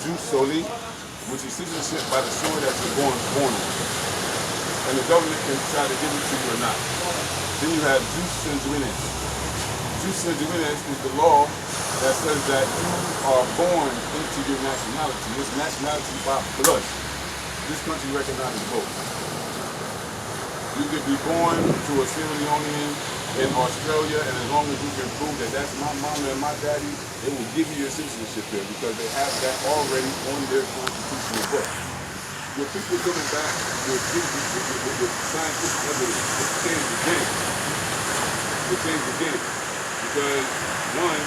jus soli, which is citizenship by the soil that you're born on. And the government can try to give it to you or not. Then you have jus sanguinis. Jus sanguinis is the law that says that you are born into your nationality. This nationality by blood. This country recognizes both. You could be born to a Sierra Leonean in Australia, and as long as you can prove that that's my mama and my daddy, they will give you your citizenship here because they have that already on their constitutional book. Your people coming back with scientific evidence to change the game. To change the game. Because, one,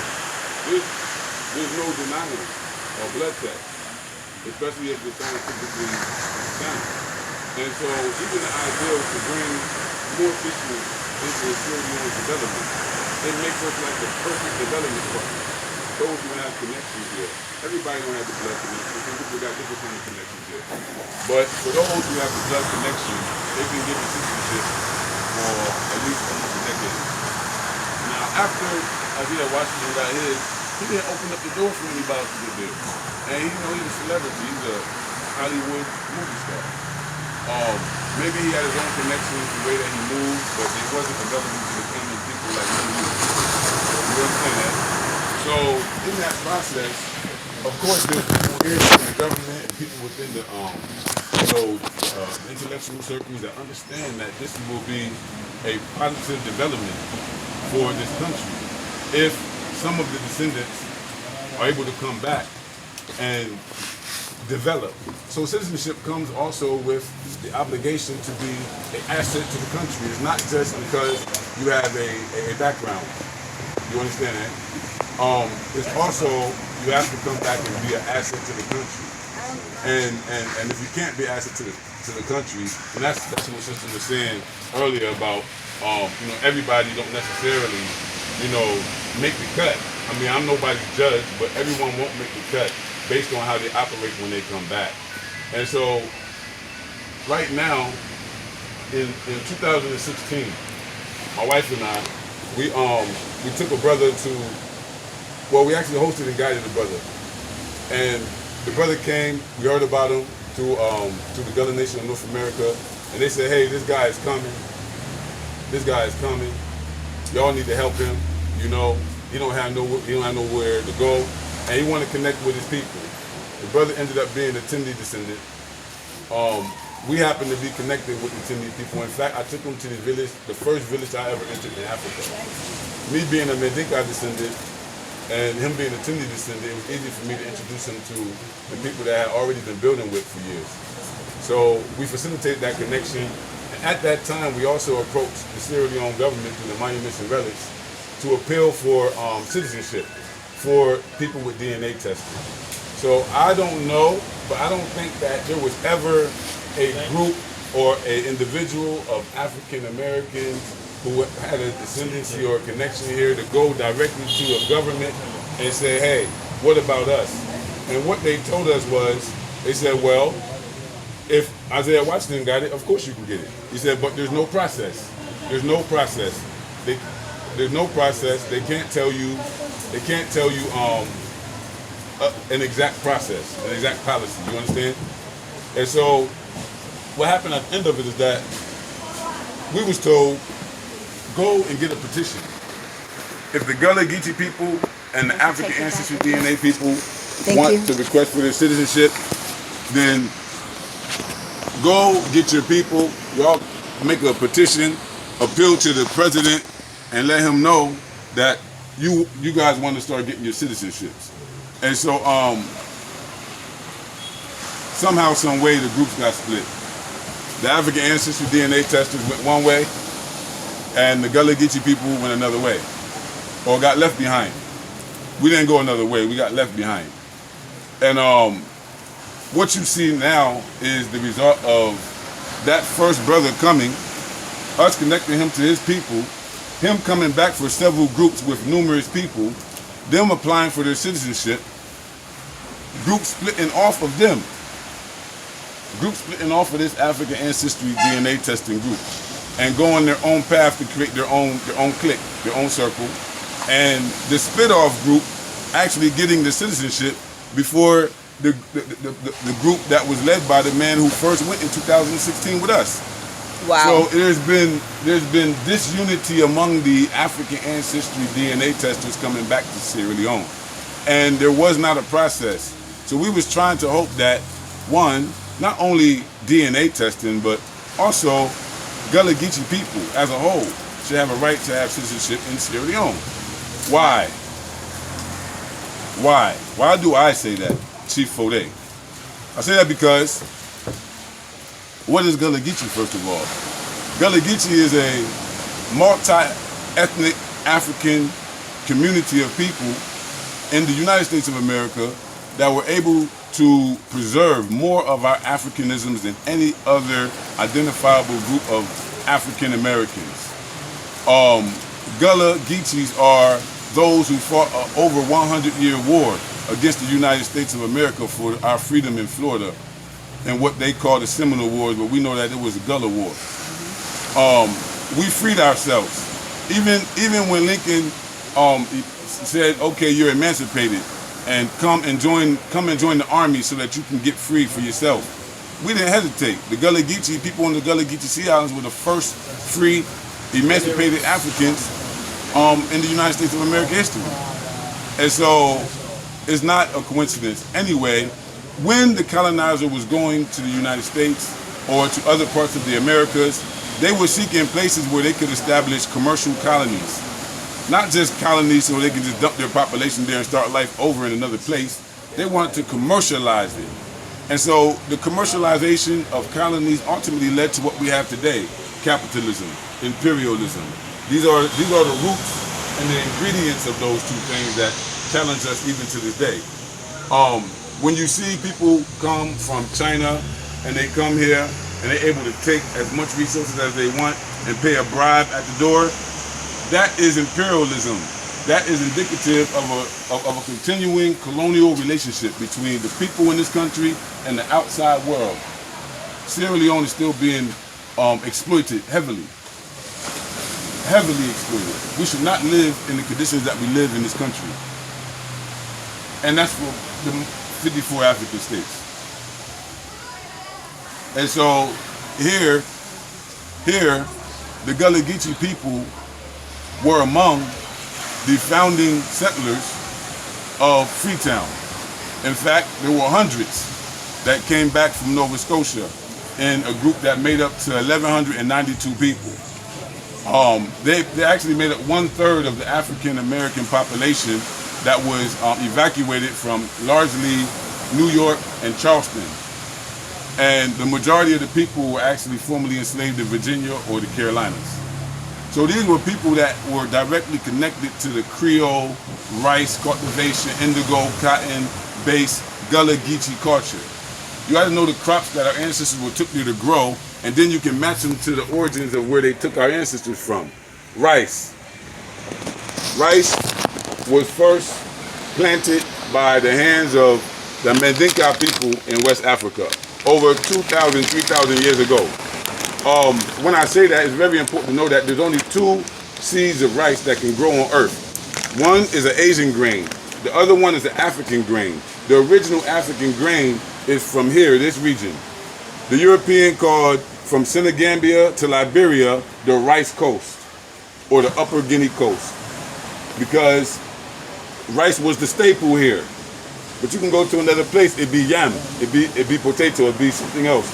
there's no denying a blood test, especially if it's scientifically sound. And so even the idea to bring more people into a Sierra Leone development, it makes us like the perfect development partner. Those who have connections here. Everybody don't have the blood connection. Some people got different kind of connections here. But for those who have the blood connection, they can get the citizenship for at least almost a decade. Now after Isaiah Washington got his, he didn't open up the door for anybody to get there. And he's a celebrity. He's a Hollywood movie star. Maybe he had his own connections, the way that he moved, but it wasn't available to the common people like me and you. You understand that? So in that process, of course, there's people here in the government and people within the intellectual circles that understand that this will be a positive development for this country if some of the descendants are able to come back and develop. So citizenship comes also with the obligation to be an asset to the country. It's not just because you have a background. You understand that? It's also, you have to come back and be an asset to the country. And if you can't be an asset to the country, and that's what Sister was saying earlier about, everybody don't necessarily, make the cut. I mean, I'm nobody's judge, but everyone won't make the cut based on how they operate when they come back. And so, right now, in 2016, my wife and I, we took a brother to, we actually hosted and guided a brother. And the brother came, we heard about him to the Gullah Nation of North America, and they said, hey, this guy is coming. This guy is coming. Y'all need to help him. He don't have nowhere to go, and he wanted to connect with his people. The brother ended up being a Tindi descendant. We happened to be connected with the Tindi people. In fact, I took him to the village, the first village I ever entered in Africa. Me being a Medinka descendant and him being a Tindi descendant, it was easy for me to introduce him to the people that I had already been building with for years. So we facilitated that connection. And at that time, we also approached the Sierra Leone government through the monuments and relics to appeal for citizenship for people with DNA testing. So I don't know, but I don't think that there was ever a group or an individual of African Americans who had a descendancy or a connection here to go directly to a government and say, hey, what about us? And what they told us was, they said, well, if Isaiah Washington got it, of course you can get it. He said, but there's no process. There's no process. There's no process. They can't tell you an exact process, an exact policy. You understand? And so what happened at the end of it is that we was told, go and get a petition. If the Gullah Geechee people and the African ancestry DNA people want to request for their citizenship, then go get your people, y'all make a petition, appeal to the president, and let him know that you guys want to start getting your citizenships. And so somehow, some way, the groups got split. The African ancestry DNA testers went one way, and the Gullah Geechee people went another way, or got left behind. We didn't go another way, we got left behind. And what you see now is the result of that first brother coming, us connecting him to his people, him coming back for several groups with numerous people, them applying for their citizenship, groups splitting off of them, groups splitting off of this African ancestry DNA testing group, and going their own path to create their own clique, their own circle, and the split off group actually getting the citizenship before the group that was led by the man who first went in 2016 with us. Wow. So there's been disunity among the African ancestry DNA testers coming back to Sierra Leone, and there was not a process. So we was trying to hope that, one, not only DNA testing, but also Gullah Geechee people as a whole should have a right to have citizenship in Sierra Leone. Why? Why do I say that, Chief Foday? I say that because, what is Gullah Geechee, first of all? Gullah Geechee is a multi-ethnic African community of people in the United States of America that were able to preserve more of our Africanisms than any other identifiable group of African Americans. Gullah Geechees are those who fought an over 100-year war against the United States of America for our freedom in Florida, and what they call the Seminole Wars, but we know that it was a Gullah War. We freed ourselves. Even when Lincoln said, "Okay, you're emancipated, and come and join the army so that you can get free for yourself," we didn't hesitate. The Gullah Geechee people on the Gullah Geechee Sea Islands were the first free, emancipated Africans in the United States of America history. And so it's not a coincidence. Anyway, when the colonizer was going to the United States or to other parts of the Americas, they were seeking places where they could establish commercial colonies. Not just colonies so they can just dump their population there and start life over in another place. They wanted to commercialize it. And so the commercialization of colonies ultimately led to what we have today: capitalism, imperialism. These are the roots and the ingredients of those two things that challenge us even to this day. When you see people come from China and they come here and they're able to take as much resources as they want and pay a bribe at the door, that is imperialism. That is indicative of a continuing colonial relationship between the people in this country and the outside world. Sierra Leone is still being exploited heavily exploited. We should not live in the conditions that we live in this country. And that's for the 54 African states. And so here, the Gullah Geechee people were among the founding settlers of Freetown. In fact, there were hundreds that came back from Nova Scotia in a group that made up to 1,192 people. They actually made up 1/3 of the African American population that was evacuated from largely New York and Charleston. And the majority of the people were actually formerly enslaved in Virginia or the Carolinas. So these were people that were directly connected to the Creole, rice cultivation, indigo, cotton-based Gullah Geechee culture. You got to know the crops that our ancestors took there to grow, and then you can match them to the origins of where they took our ancestors from. Rice. Rice was first planted by the hands of the Mandinka people in West Africa over 2,000, 3,000 years ago. When I say that, it's very important to know that there's only two seeds of rice that can grow on Earth. One is an Asian grain. The other one is an African grain. The original African grain is from here, this region. The European called from Senegambia to Liberia the Rice Coast, or the Upper Guinea Coast, because rice was the staple here. But you can go to another place, it'd be yam, it'd be potato, it'd be something else.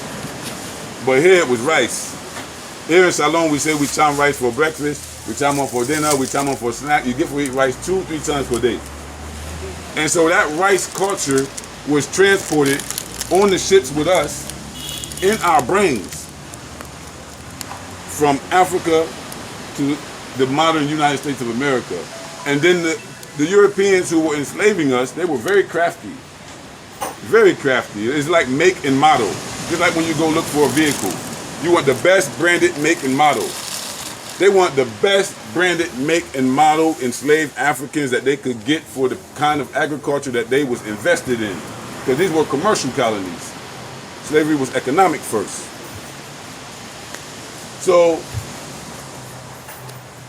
But here it was rice. Here in Salon we say we cham rice for breakfast, we cham on for dinner, we cham on for snack. You get to eat rice 2-3 times per day. And so that rice culture was transported on the ships with us in our brains from Africa to the modern United States of America. And then the Europeans who were enslaving us, they were very crafty. Very crafty. It's like make and model. Just like when you go look for a vehicle. You want the best branded make and model. They want the best branded make and model enslaved Africans that they could get for the kind of agriculture that they was invested in. Because these were commercial colonies. Slavery was economic first. So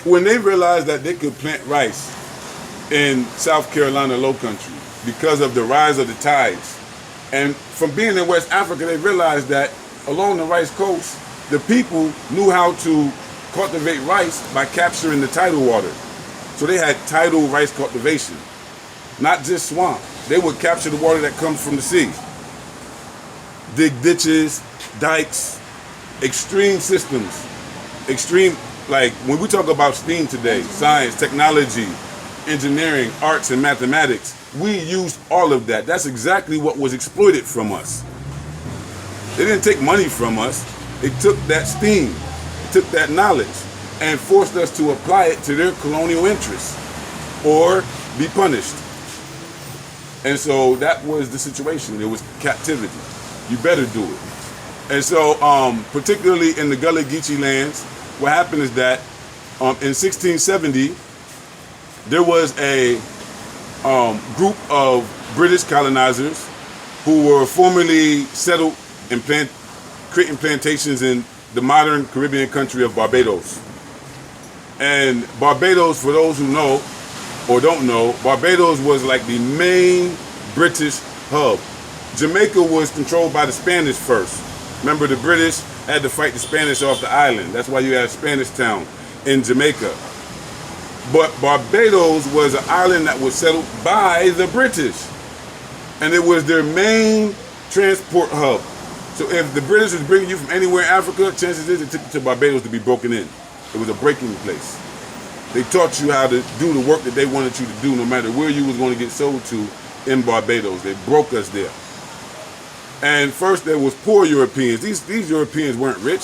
when they realized that they could plant rice in South Carolina low country because of the rise of the tides, And from being in West Africa, they realized that along the rice coast, the people knew how to cultivate rice by capturing the tidal water. So they had tidal rice cultivation, not just swamp. They would capture the water that comes from the sea. Dig ditches, dikes, extreme systems. Extreme, like when we talk about STEAM today, science, technology, engineering, arts, and mathematics, we used all of that. That's exactly what was exploited from us. They didn't take money from us. They took that STEAM, took that knowledge, and forced us to apply it to their colonial interests or be punished. And so that was the situation. It was captivity. You better do it. And so, particularly in the Gullah Geechee lands, what happened is that in 1670, there was a group of British colonizers who were formerly settled and creating plantations in the modern Caribbean country of Barbados. And Barbados, for those who know or don't know, Barbados was like the main British hub. Jamaica was controlled by the Spanish first. Remember, the British had to fight the Spanish off the island. That's why you have Spanish Town in Jamaica. But Barbados was an island that was settled by the British. And it was their main transport hub. So if the British was bringing you from anywhere in Africa, chances is they took you to Barbados to be broken in. It was a breaking place. They taught you how to do the work that they wanted you to do, no matter where you was going to get sold to in Barbados. They broke us there. And first there was poor Europeans. These Europeans weren't rich.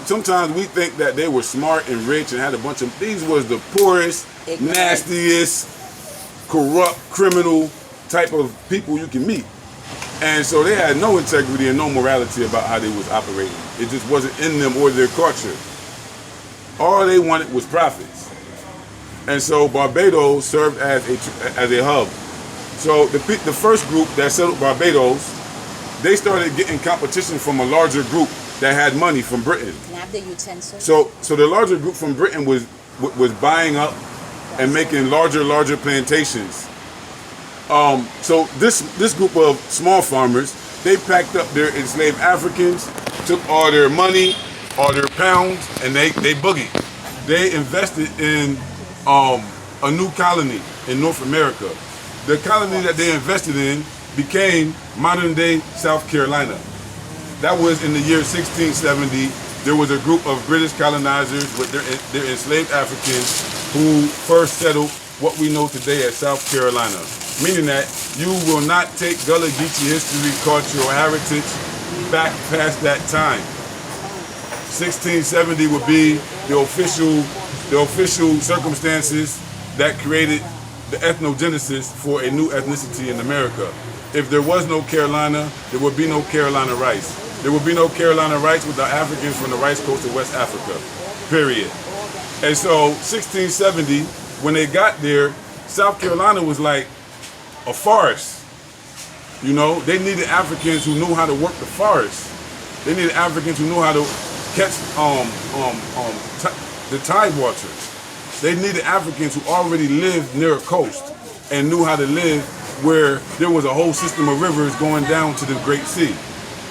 Sometimes we think that they were smart and rich and had a bunch of, these was the poorest, nastiest, corrupt, criminal type of people you can meet. And so they had no integrity and no morality about how they was operating. It just wasn't in them or their culture. All they wanted was profits. And so Barbados served as a hub. So the first group that settled Barbados, they started getting competition from a larger group that had money from Britain. Can I have the utensil? So the larger group from Britain was buying up and making larger plantations. So this group of small farmers, they packed up their enslaved Africans, took all their money, all their pounds, and they boogied. They invested in a new colony in North America. The colony that they invested in became modern-day South Carolina. That was in the year 1670. There was a group of British colonizers with their enslaved Africans who first settled what we know today as South Carolina, meaning that you will not take Gullah Geechee history, culture, or heritage back past that time. 1670 would be the official circumstances that created the ethnogenesis for a new ethnicity in America. If there was no Carolina, there would be no Carolina rice. There would be no Carolina rice without Africans from the rice coast of West Africa, period. And so 1670, when they got there, South Carolina was like a forest. You know, they needed Africans who knew how to work the forest. They needed Africans who knew how to catch the tide waters. They needed Africans who already lived near a coast and knew how to live where there was a whole system of rivers going down to the Great Sea.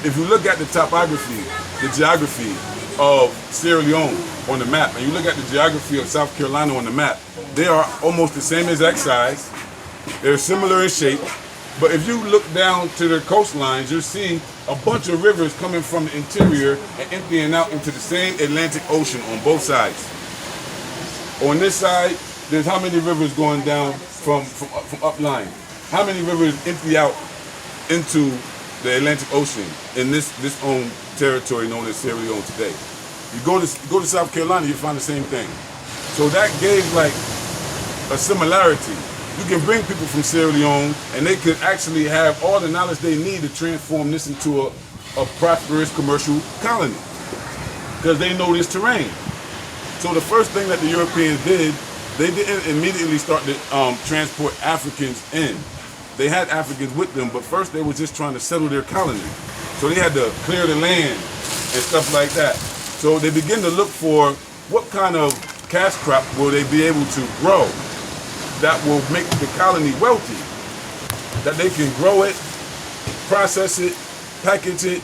If you look at the topography, the geography of Sierra Leone on the map, and you look at the geography of South Carolina on the map, they are almost the same exact size. They're similar in shape, but if you look down to their coastlines, you'll see a bunch of rivers coming from the interior and emptying out into the same Atlantic Ocean on both sides. On this side, there's how many rivers going down from upline? How many rivers empty out into the Atlantic Ocean in this own territory known as Sierra Leone today? You go to South Carolina, you find the same thing. So that gave like a similarity. You can bring people from Sierra Leone and they could actually have all the knowledge they need to transform this into a prosperous commercial colony because they know this terrain. So the first thing that the Europeans did, they didn't immediately start to transport Africans in. They had Africans with them, but first they were just trying to settle their colony. So they had to clear the land and stuff like that. So they began to look for what kind of cash crop will they be able to grow that will make the colony wealthy, that they can grow it process it, package it,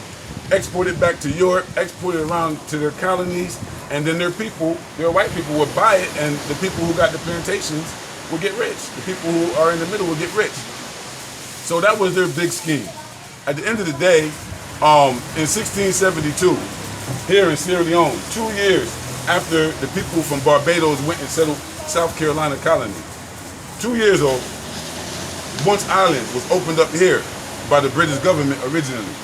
export it back to Europe, export it around to their colonies, and then their white people would buy it, and the people who got the plantations would get rich. The people who are in the middle would get rich. So that was their big scheme. At the end of the day, in 1672, here in Sierra Leone, 2 years after the people from Barbados went and settled South Carolina colony, 2 years old, Bunch Island was opened up here by the British government originally.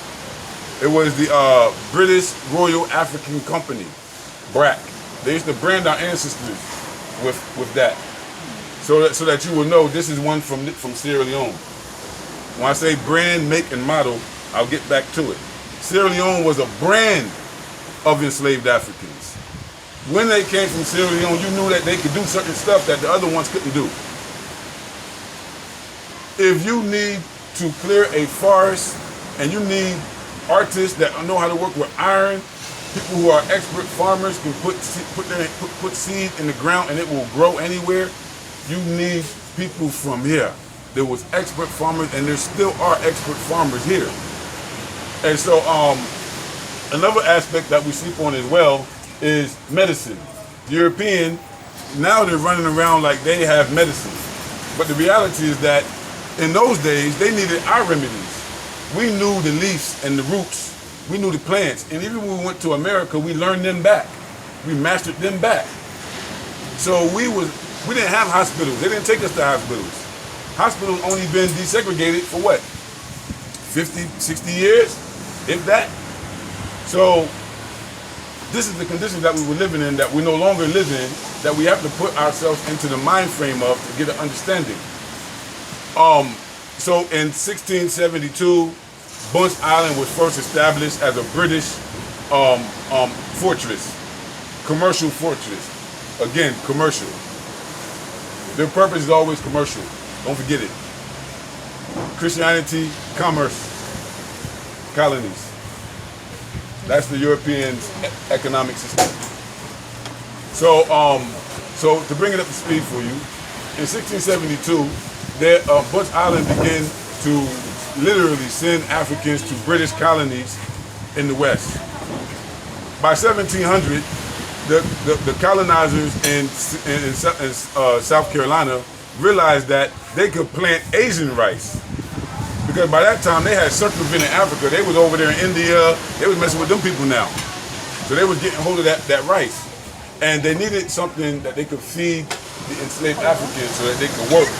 It was the British Royal African Company, BRAC. They used to brand our ancestors with that, so that you will know this is one from Sierra Leone. When I say brand, make, and model, I'll get back to it. Sierra Leone was a brand of enslaved Africans. When they came from Sierra Leone, you knew that they could do certain stuff that the other ones couldn't do. If you need to clear a forest and you need artists that know how to work with iron, people who are expert farmers can put seed in the ground and it will grow anywhere, you need people from here. There was expert farmers, and there still are expert farmers here. And so another aspect that we sleep on as well is medicine. European, now they're running around like they have medicine. But the reality is that in those days, they needed our remedies. We knew the leaves and the roots. We knew the plants. And even when we went to America, we learned them back. We mastered them back. So we didn't have hospitals. They didn't take us to hospitals. Hospitals only been desegregated for what? 50, 60 years, if that. So this is the conditions that we were living in, that we no longer live in, that we have to put ourselves into the mind frame of to get an understanding. So in 1672, Bunch Island was first established as a British fortress, commercial fortress. Again, commercial. Their purpose is always commercial. Don't forget it. Christianity, commerce, colonies. That's the Europeans' economic system. So, so to bring it up to speed for you, in 1672, Bunch Island began to literally send Africans to British colonies in the West. By 1700, the colonizers in South Carolina realized that they could plant Asian rice. Because by that time, they had circumvented Africa. They was over there in India. They was messing with them people now. So they was getting hold of that rice. And they needed something that they could feed the enslaved Africans so that they could work,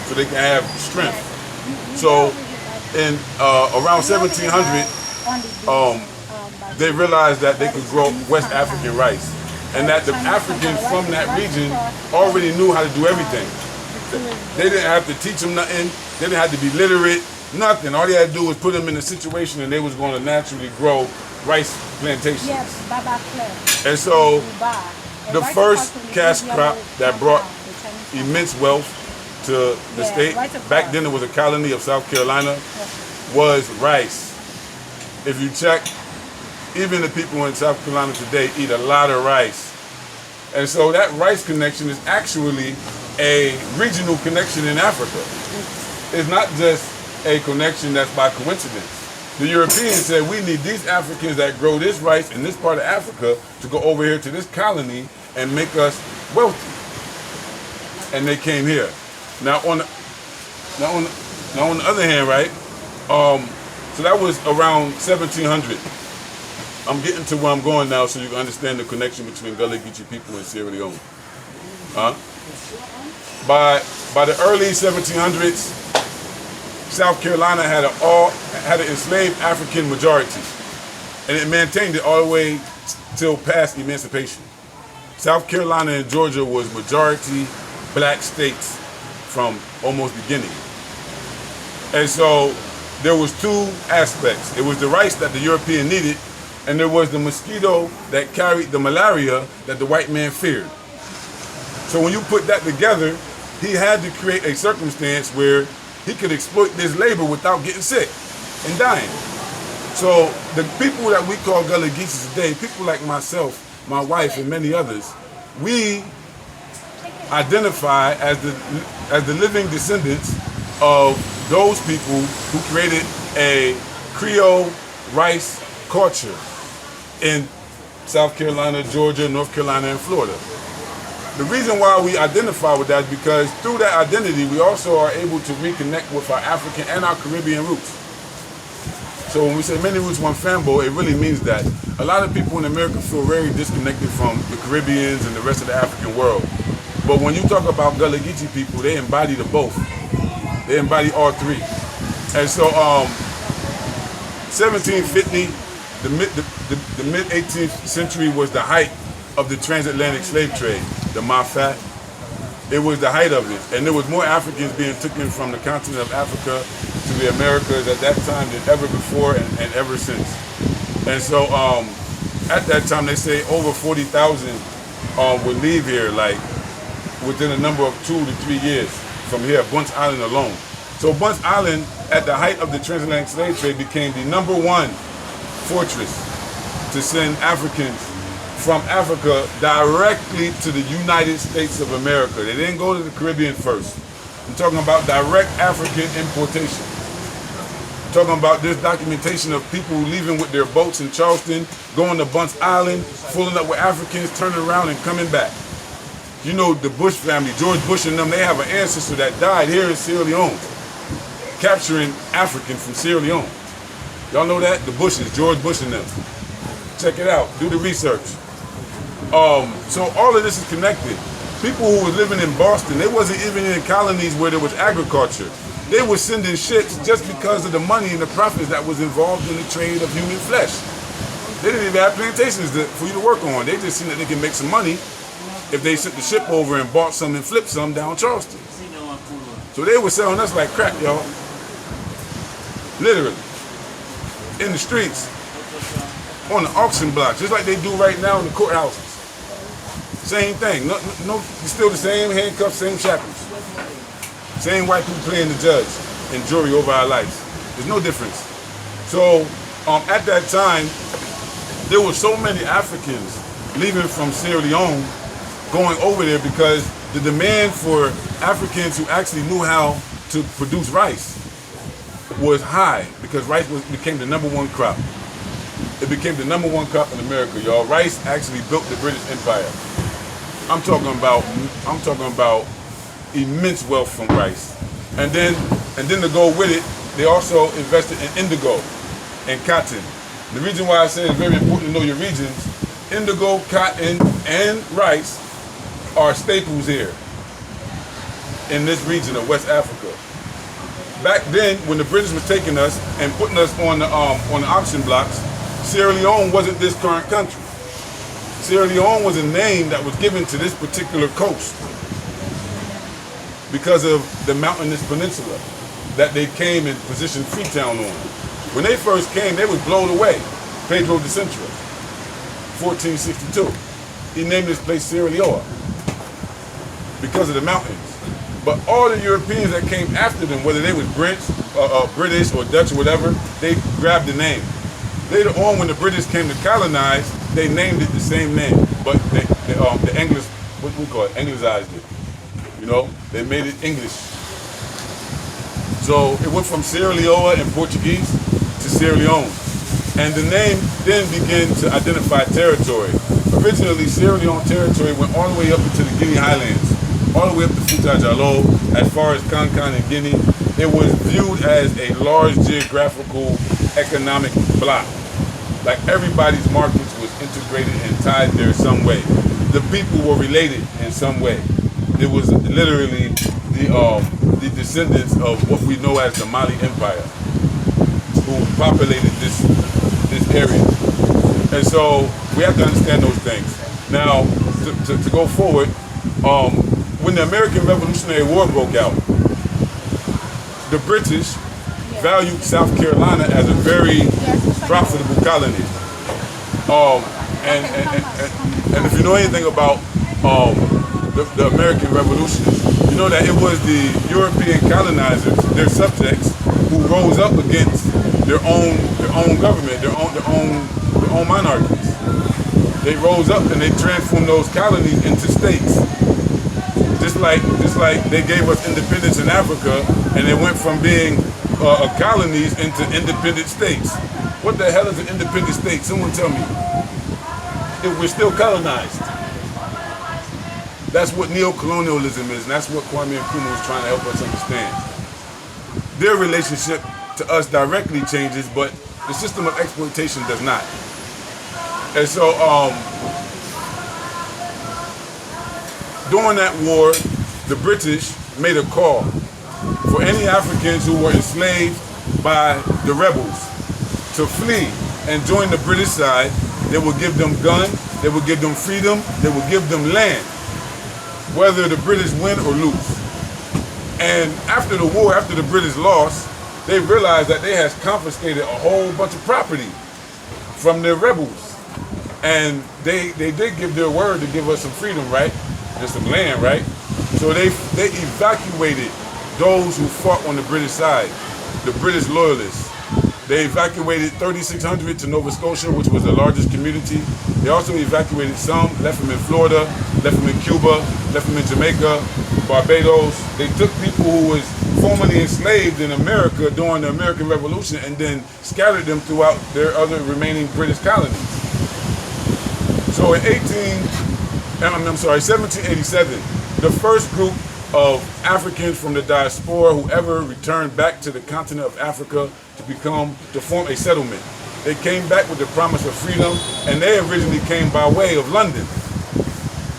so they can have strength. So in around 1700, they realized that they could grow West African rice. And that the Africans from that region already knew how to do everything. They didn't have to teach them nothing. They didn't have to be literate, nothing. All they had to do was put them in a situation and they was going to naturally grow rice plantations. Yes, and so the first cash crop that brought immense wealth to the state, back then it was a colony of South Carolina, was rice. If you check, even the people in South Carolina today eat a lot of rice. And so that rice connection is actually a regional connection in Africa. It's not just a connection that's by coincidence. The Europeans said, we need these Africans that grow this rice in this part of Africa to go over here to this colony and make us wealthy. And they came here. Now on the other hand, right? So that was around 1700. I'm getting to where I'm going now so you can understand the connection between Gullah Geechee people and Sierra Leone. By the early 1700s, South Carolina had an enslaved African majority, and it maintained it all the way till past emancipation. South Carolina and Georgia was majority black states from almost beginning. And so there was two aspects. It was the rice that the European needed, and there was the mosquito that carried the malaria that the white man feared. So when you put that together, he had to create a circumstance where he could exploit this labor without getting sick and dying. So the people that we call Gullah Geechee today, people like myself, my wife, and many others, we identify as the living descendants of those people who created a Creole rice culture in South Carolina, Georgia, North Carolina, and Florida. The reason why we identify with that is because through that identity, we also are able to reconnect with our African and our Caribbean roots. So when we say many roots, one fambo, it really means that. A lot of people in America feel very disconnected from the Caribbeans and the rest of the African world. But when you talk about Gullah Geechee people, they embody the both. They embody all three. And so 1750, the mid 18th century was the height of the transatlantic slave trade, the Mafat. It was the height of it. And there was more Africans being taken from the continent of Africa to the Americas at that time than ever before and ever since. And so at that time, they say over 40,000 would leave here, like within a number of 2 to 3 years from here, Bunce Island alone. So Bunce Island, at the height of the transatlantic slave trade, became the #1 fortress to send Africans from Africa directly to the United States of America. They didn't go to the Caribbean first. I'm talking about direct African importation. I'm talking about this documentation of people leaving with their boats in Charleston, going to Bunce Island, fooling up with Africans, turning around and coming back. You know the Bush family, George Bush and them, they have an ancestor that died here in Sierra Leone, capturing Africans from Sierra Leone. Y'all know that? The Bushes, George Bush and them. Check it out, do the research. So all of this is connected. People who were living in Boston, they wasn't even in colonies where there was agriculture. They were sending ships just because of the money and the profits that was involved in the trade of human flesh. They didn't even have plantations for you to work on. They just seen that they can make some money if they sent the ship over and bought some and flipped some down Charleston. So they were selling us like crap, y'all. Literally. In the streets. On the auction blocks, just like they do right now in the courthouses. Same thing. No, still the same handcuffs, same shackles. Same white people playing the judge and jury over our lives. There's no difference. So at that time, there were so many Africans leaving from Sierra Leone going over there because the demand for Africans who actually knew how to produce rice was high because rice became the #1 crop. It became the #1 crop in America, y'all. Rice actually built the British Empire. I'm talking about immense wealth from rice. And then to go with it, they also invested in indigo and cotton. The reason why I say it's very important to know your regions, indigo, cotton, and rice are staples here in this region of West Africa. Back then, when the British were taking us and putting us on the auction blocks, Sierra Leone wasn't this current country. Sierra Leone was a name that was given to this particular coast because of the mountainous peninsula that they came and positioned Freetown on. When they first came, they was blown away. Pedro de Centro, 1462. He named this place Sierra Leone because of the mountains. But all the Europeans that came after them, whether they was British or Dutch or whatever, they grabbed the name. Later on, when the British came to colonize, they named it the same name, but the English, what we call it, Anglicized it. You know, they made it English. So it went from Sierra Leone in Portuguese to Sierra Leone. And the name then began to identify territory. Originally, Sierra Leone territory went all the way up into the Guinea Highlands, all the way up to Fouta Djallon, as far as Kankan and Guinea. It was viewed as a large geographical economic block. Like everybody's markets was integrated and tied there some way. The people were related in some way. It was literally the descendants of what we know as the Mali Empire, who populated this area. And so we have to understand those things. Now, to go forward, when the American Revolutionary War broke out, the British valued South Carolina as a very profitable colony. And if you know anything about the American Revolution, you know that it was the European colonizers, their subjects, who rose up against their own government, their own monarchies. They rose up and they transformed those colonies into states. Just like they gave us independence in Africa, and it went from being colonies into independent states. What the hell is an independent state? Someone tell me. If we're still colonized. That's what neo-colonialism is, and that's what Kwame Nkrumah was trying to help us understand. Their relationship to us directly changes, but the system of exploitation does not. And so, during that war, the British made a call for any Africans who were enslaved by the rebels to flee and join the British side. They would give them guns, they would give them freedom, they would give them land, whether the British win or lose. And after the war, after the British lost, they realized that they had confiscated a whole bunch of property from their rebels. And they did give their word to give us some freedom, right? And some land, right? So they evacuated those who fought on the British side, the British loyalists. They evacuated 3,600 to Nova Scotia, which was the largest community. They also evacuated some, left them in Florida, left them in Cuba, left them in Jamaica, Barbados. They took people who was formerly enslaved in America during the American Revolution and then scattered them throughout their other remaining British colonies. So in 1787, the first group of Africans from the diaspora who ever returned back to the continent of Africa to form a settlement. They came back with the promise of freedom, and they originally came by way of London.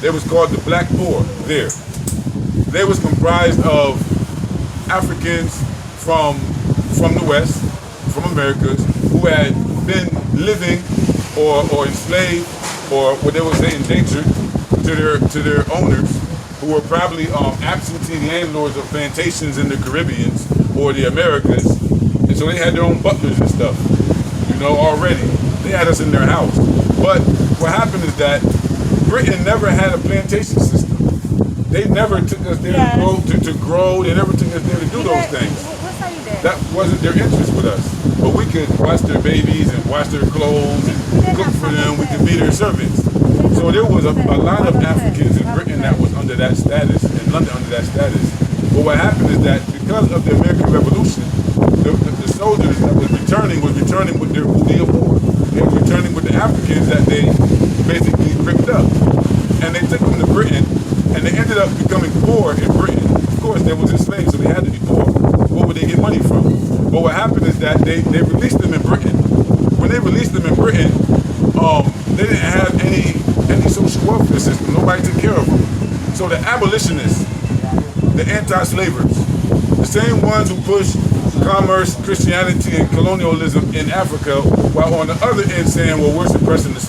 They was called the Black Poor there. They was comprised of Africans from the West, from Americas, who had been living or enslaved, or what they would say endangered to their owners, who were probably absentee landlords of plantations in the Caribbean or the Americas. And so they had their own butlers and stuff, already. They had us in their house. But what happened is that Britain never had a plantation system. They never took us there to grow. They never took us there to do those things. That wasn't their interest with us. But we could wash their babies and wash their clothes and cook for them. We could be their servants. So there was a lot of Africans in Britain that was under that status, in London under that status. But what happened is that because of the American Revolution, the soldiers that was returning with their booty of war. They were returning with the Africans that they basically picked up. And they took them to Britain, and they ended up becoming poor in Britain. Of course, they was enslaved, so they had to be poor. Where would they get money from? But what happened is that they released them in Britain. When they released them in Britain, they didn't have any social welfare system. Nobody took care of them. So the abolitionists, the anti-slavers, the same ones who pushed commerce, Christianity, and colonialism in Africa, while on the other end saying, well, we're suppressing the slavery.